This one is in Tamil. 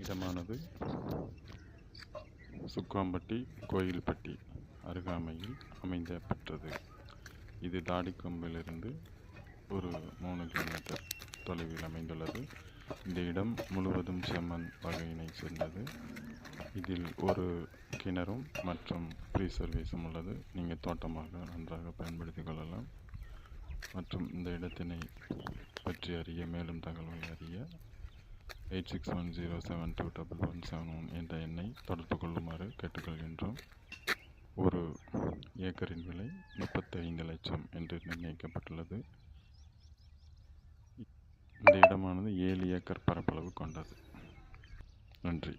இடமானது சுக்காம்பட்டி கோயில்பட்டி அருகாமையில் அமைந்த பெற்றது. இது தாடிக்கொம்பிலிருந்து ஒரு 3 கிலோமீட்டர் தொலைவில் அமைந்துள்ளது. இந்த இடம் முழுவதும் செம்மண் வகையினை சேர்ந்தது. இதில் ஒரு கிணறும் மற்றும் ஃப்ரீ சர்வீஸும் உள்ளது. நீங்கள் தோட்டமாக நன்றாக பயன்படுத்தி கொள்ளலாம். மற்றும் இந்த இடத்தினை பற்றி அறிய மேலும் தகவல்களை அறிய 8610721171 என்ற எண்ணை தொடர்பு கொள்ளுமாறு கேட்டுக்கொள்கின்றோம். ஒரு ஏக்கரின் விலை 35 லட்சம் என்று நிர்ணயிக்கப்பட்டுள்ளது. இந்த இடமானது 7 ஏக்கர் பரப்பளவு கொண்டது. நன்றி.